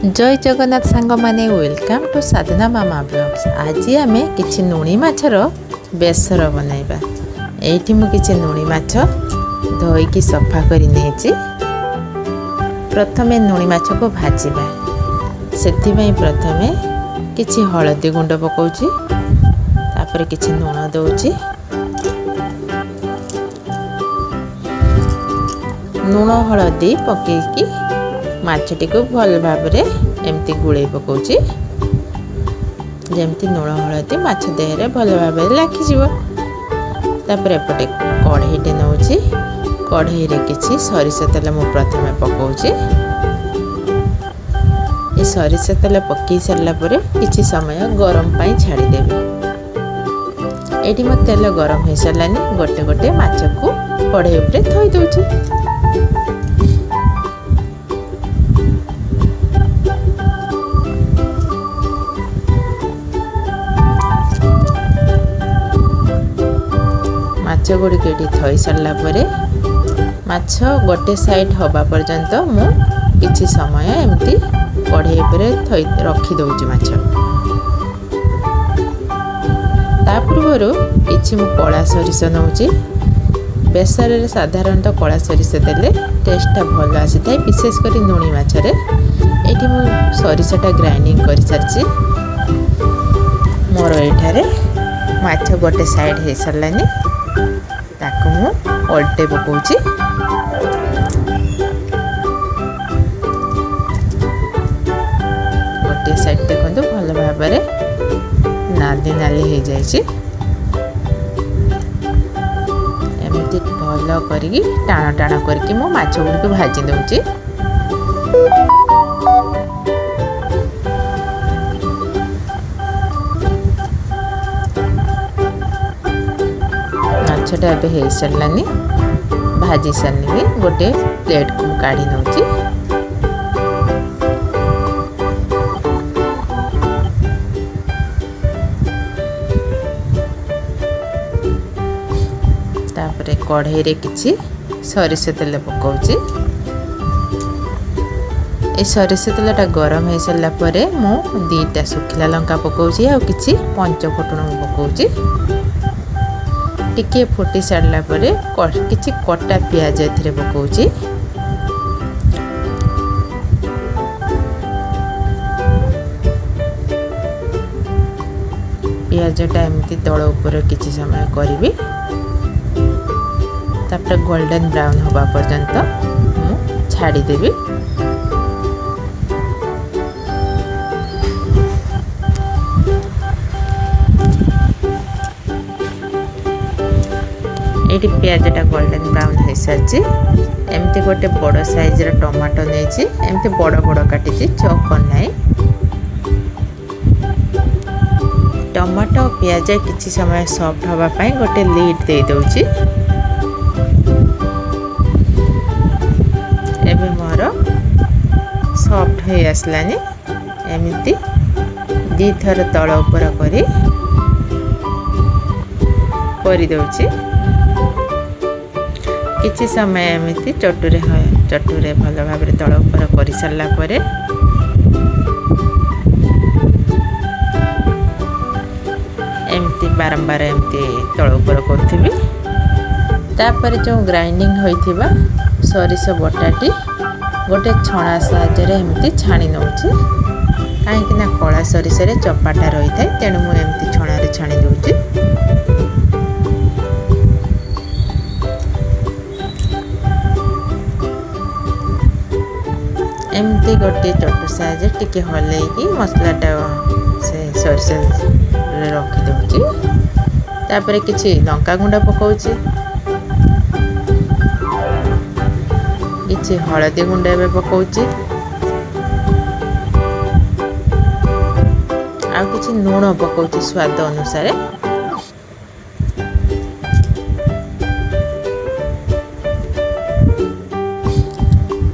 जय जगन्नाथ सांग माने welcome to Sadhana Mama blogs. आज आम कि नुणी माछर बेसर बनैबा। एठी मु कि नुणी माछ धोईकी सफा करी नेछि। प्रथमे नुणी माछ को भाजिबा। सेथिबाई प्रथमे किछि हळदी गुंड पकाउछि, तापर किछि लूण दउछि। लूण हळदी पकेकी माछटी को भल भाव एमती गुड़े पकाउछि, जेमती लूण हळदी माछ देहरे भल भाव लाखिजिव। तापर एपटे कढ़ईटे नउछि। कढ़ई रे किछि सरिष तेल मु प्रथमे पकाउछि। ए सरिष तेल पकई सारला परे किछि समय गरम पाई छाड़ी देबे। एठी मो तेल गरम हो सारलानी। गोटे गोटे माछ को कढ़ई उपरे थई दउछि। माछ गुड़िक ये थई सारा पर माछ गोटे साइड हवा पर्यंत मु किछि समय एमती कढ़ई पर थई रखी दउछि माछ। ता पूर्व किछि मु कला सरिष नउछि। बेसर रे साधारणतः कला सरिष देले टेस्टटा भल आसी थाए, विशेष करी नुणी माछ रे। एठी मु सरिषटा ग्राइंडिंग कर सारछि। मोर एठारे माछ गोटे साइड हे सारलानी। ताकू मु ओल्टे पकाउछि। गोटे साइड देखंतु भल भाव नाली नाली हो जाइछि। एमती भल करिकी टाण टाण करके मो माछ गुड़िक भाजी दउछि। माछटा ए हो सारानी, भाजी सारनी। गोटे प्लेट को काढ़ी नउछि। तापरे कढ़ई रे किछि सरिष तेल पकाउछि। ए सरिष तेलटा गरम हो सारला परे मु 2टा सुखिला लंका पकाउछि आ किछि पंच फुटण पकाउछि। टिके फुटी सारला परे किछि कटा प्याज एथिरे पकाउछि। प्याजटा एमती तळ ऊपर किछि समय करबी। तापर गोल्डन ब्राउन होबा पर्यंत मु छाड़ी देबी। ये प्याजटा गोल्डन ब्राउन हो सारी। एमती गोटे बड़ साइज टमाटो नहीं, एमती बड़ बड़ काटी चॉप करना। टमाटो प्याज किछि समय सॉफ्ट हवा पाई गोटे लीड दे दउछि। एबे मोर सॉफ्ट हो आसलानी। एमती 2 थर तळ ऊपर करी दउछि। किछि समय एमती चटुरे भल भाव तल ऊपर कर सारा पर एमती बारंबार एमती तल ऊपर करी। तापर जो ग्राइंडिंग होइथिबा सरिष बटाटी गोटे छणा साहाय्य एमती छाणी नउछि। काहेकि ना कला सरिष रे चपाटा रही थाए, तेणु मु एमती छणा रे छाणी दउछि। एमती गोटे चटु साहाय्य टिके हलैकी मसलाटा से सरिष रे रखी दउछि। तापर किछि लंका गुंड पकाउछि, किछि हळदी गुंड एबे पकाउछि, आ किछि लूण पकाउछि स्वाद अनुसार।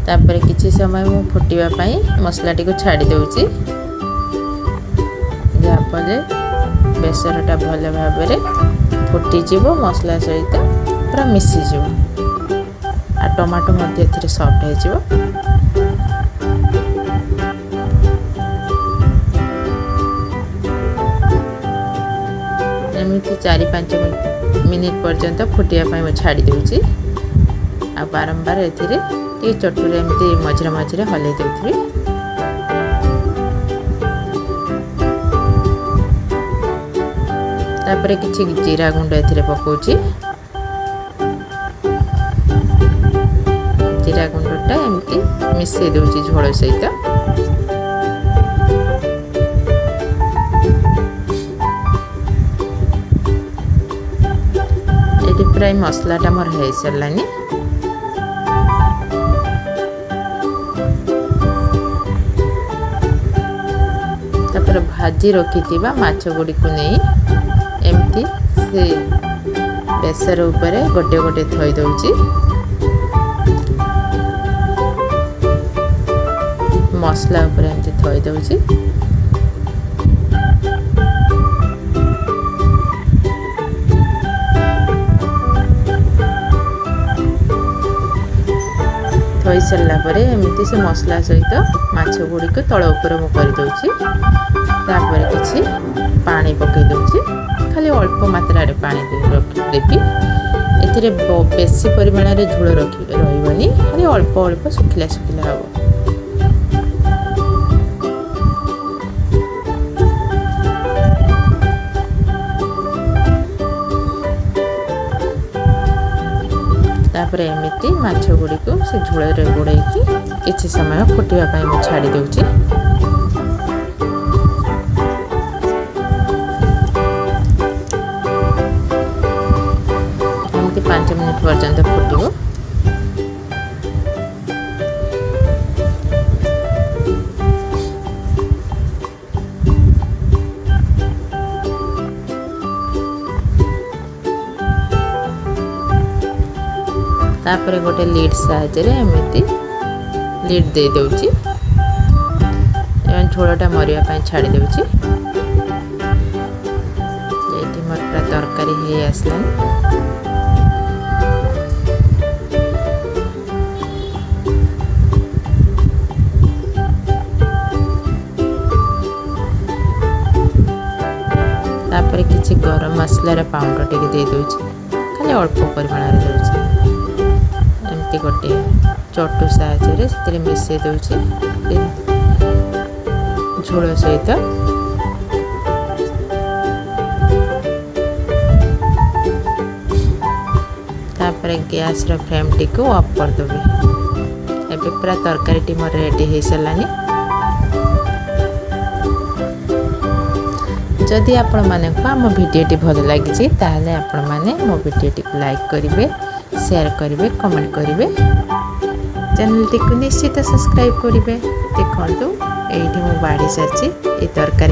तापर किछि समय मु फुटिबा पाई मसलाटी को छाड़ी दउछि, जाफले बेसरटा भल भाव फुटी जीवो, मसला सहित पूरा मिसी जीवो आ टमाटो मध्य एथिरे सॉफ्ट हो जीवो। 4-5 मिनिट पर्यंत फुटिया छाड़ी दूची आ बारंबार एथिरे टी चटुरे एमती मझिरे मझिरे हलै देउथि। तापरे किछि जीरा गुंड एथिरे पकाउची। जीरा गुंडटा एमती मिसै दूची झोल सहित। ये प्राय मसलाटा मोर हो सारानी। तापर भाजी रखी माछ गुड़ी को नहीं एमती से बेसर उपरे गोटे गोटे थई दउची। मसला उपरे एमती थई दउची। थई सारा पर एमती से मसला सहित माछ गुड़ी को तल उपर मु कर दउची। तापर किछि पानी पकई दउची। खाली अल्प मात्रा रे पानी देबी। एथिरे बेसी परिमाण रे झोल रहिबनी, खाली अल्प अल्प सुखिला सुखिला हो। तापर एमती माछ गुड़ी को से झोल रे गुड़ाई किछि समय फुटिया पाई मु छाड़ी दउची। एमती 5 मिनिट पर्यंत फुटिबो। तापर गोटे लीड साहाय्य एमती लीड दे दउची। झोलटा मरिया पाई छाड़ी दउची। एठी मोर पूरा तरकारी हे आसलानी। तापर किछि गरम मसला रे पाउडर टिके दे दउची। खाली अल्प परिमाण रे दउची। गोटे चटू साहाय्य से मिसई दउची झोल सहित। तापर गैस रो फ्लेम टी को ऑफ कर देबे। एबे पूरा तरकारी टी मोर रेडी हे सारानी। जदि आपण माने को हम वीडियो टी भल लागी ताहले आपण माने मो वीडियो टी को लाइक करिवे, शेयर करिवे, कमेंट करिवे। चैनल टी को निश्चित सब्सक्राइब करिवे। देखंतु एठी मो बाड़ी सरची ए तरकारी।